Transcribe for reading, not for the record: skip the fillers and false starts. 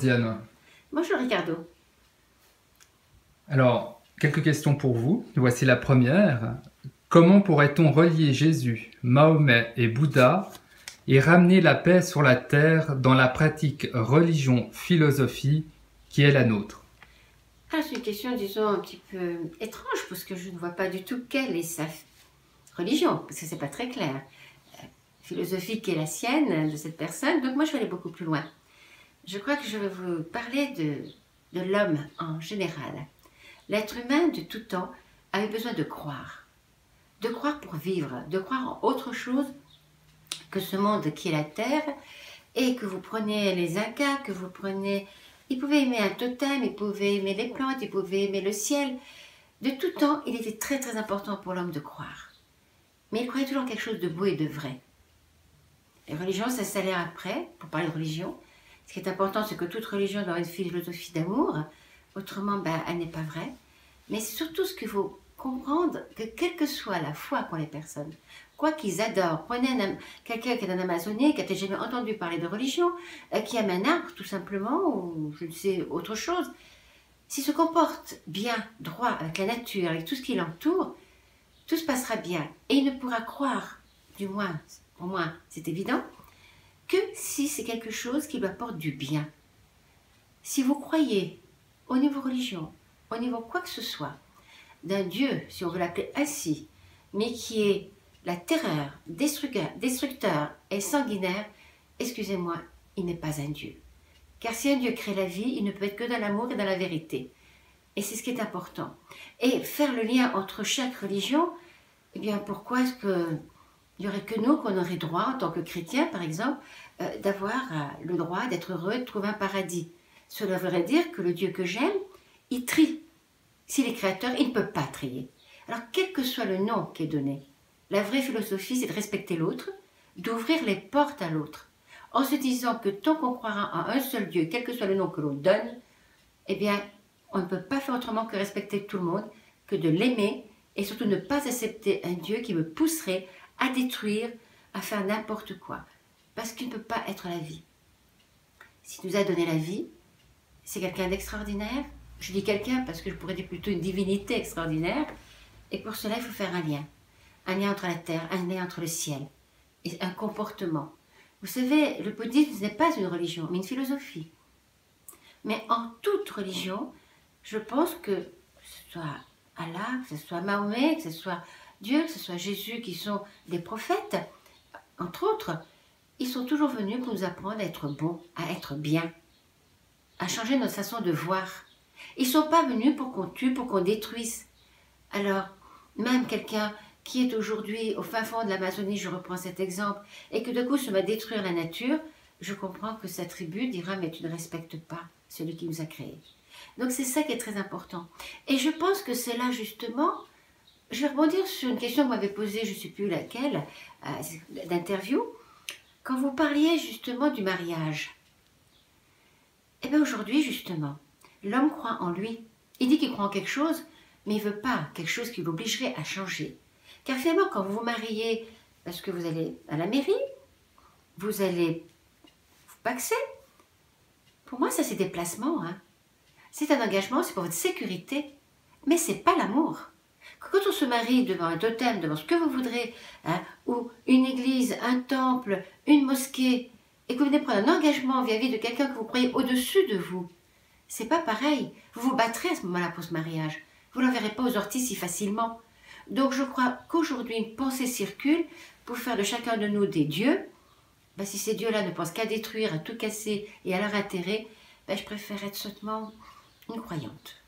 Josiane. Bonjour Ricardo. Alors, quelques questions pour vous. Voici la première. Comment pourrait-on relier Jésus, Mahomet et Bouddha et ramener la paix sur la terre dans la pratique religion-philosophie qui est la nôtre? C'est une question, disons, un petit peu étrange, parce que je ne vois pas du tout quelle est sa religion, parce que c'est pas très clair. Philosophique est la sienne, de cette personne, donc moi je vais aller beaucoup plus loin. Je crois que je vais vous parler de l'homme en général. L'être humain de tout temps a eu besoin de croire pour vivre, de croire en autre chose que ce monde qui est la terre, et que vous prenez les Incas, que vous prenez... Ils pouvaient aimer un totem, ils pouvaient aimer les plantes, ils pouvaient aimer le ciel. De tout temps, il était très très important pour l'homme de croire. Mais il croyait toujours en quelque chose de beau et de vrai. Les religions, ça s'allait après, pour parler de religion. Ce qui est important, c'est que toute religion doit avoir une philosophie d'amour. Autrement, elle n'est pas vraie. Mais c'est surtout ce qu'il faut comprendre, que quelle que soit la foi qu'ont les personnes, quoi qu'ils adorent, prenez quelqu'un qui est en Amazonie, qui n'a peut-être jamais entendu parler de religion, qui aime un arbre tout simplement, ou je ne sais, autre chose, s'il se comporte bien, droit, avec la nature, avec tout ce qui l'entoure, tout se passera bien. Et il ne pourra croire, du moins, pour moi c'est évident, que si c'est quelque chose qui lui apporte du bien. Si vous croyez, au niveau religion, au niveau quoi que ce soit, d'un Dieu, si on veut l'appeler ainsi, mais qui est la terreur, destructeur et sanguinaire, excusez-moi, il n'est pas un Dieu. Car si un Dieu crée la vie, il ne peut être que dans l'amour et dans la vérité. Et c'est ce qui est important. Et faire le lien entre chaque religion, eh bien pourquoi est-ce qu'il n'y aurait que nous qu'on aurait droit, en tant que chrétiens par exemple, d'avoir le droit d'être heureux, de trouver un paradis? Cela voudrait dire que le Dieu que j'aime, il trie. S'il est créateur, il ne peut pas trier. Alors, quel que soit le nom qui est donné, la vraie philosophie, c'est de respecter l'autre, d'ouvrir les portes à l'autre, en se disant que tant qu'on croira en un seul Dieu, quel que soit le nom que l'on donne, eh bien, on ne peut pas faire autrement que respecter tout le monde, que de l'aimer, et surtout ne pas accepter un Dieu qui me pousserait à détruire, à faire n'importe quoi, parce qu'il ne peut pas être la vie. S'il nous a donné la vie, c'est quelqu'un d'extraordinaire. Je dis quelqu'un parce que je pourrais dire plutôt une divinité extraordinaire. Et pour cela, il faut faire un lien. Un lien entre la terre, un lien entre le ciel. Et un comportement. Vous savez, le bouddhisme n'est pas une religion, mais une philosophie. Mais en toute religion, je pense que ce soit Allah, que ce soit Mahomet, que ce soit Dieu, que ce soit Jésus, qui sont des prophètes, entre autres, ils sont toujours venus pour nous apprendre à être bons, à être bien, à changer notre façon de voir. Ils ne sont pas venus pour qu'on tue, pour qu'on détruise. Alors, même quelqu'un qui est aujourd'hui au fin fond de l'Amazonie, je reprends cet exemple, et que de coup se met à détruire la nature, je comprends que sa tribu dira « mais tu ne respectes pas celui qui nous a créés ». Donc c'est ça qui est très important. Et je pense que c'est là justement, je vais rebondir sur une question que vous m'avez posée, je ne sais plus laquelle, d'interview, quand vous parliez justement du mariage. Eh bien aujourd'hui justement, l'homme croit en lui. Il dit qu'il croit en quelque chose, mais il ne veut pas quelque chose qui l'obligerait à changer. Car finalement, quand vous vous mariez, parce que vous allez à la mairie, vous allez vous paxer, pour moi, ça c'est des placements. Hein. C'est un engagement, c'est pour votre sécurité, mais ce n'est pas l'amour. Quand on se marie devant un totem, devant ce que vous voudrez, hein, ou une église, un temple, une mosquée, et que vous venez prendre un engagement vis-à-vis de quelqu'un que vous croyez au-dessus de vous, c'est pas pareil. Vous vous battrez à ce moment-là pour ce mariage. Vous ne l'enverrez pas aux orties si facilement. Donc je crois qu'aujourd'hui, une pensée circule pour faire de chacun de nous des dieux. Si ces dieux-là ne pensent qu'à détruire, à tout casser et à leur intérêt, je préfère être sottement une croyante.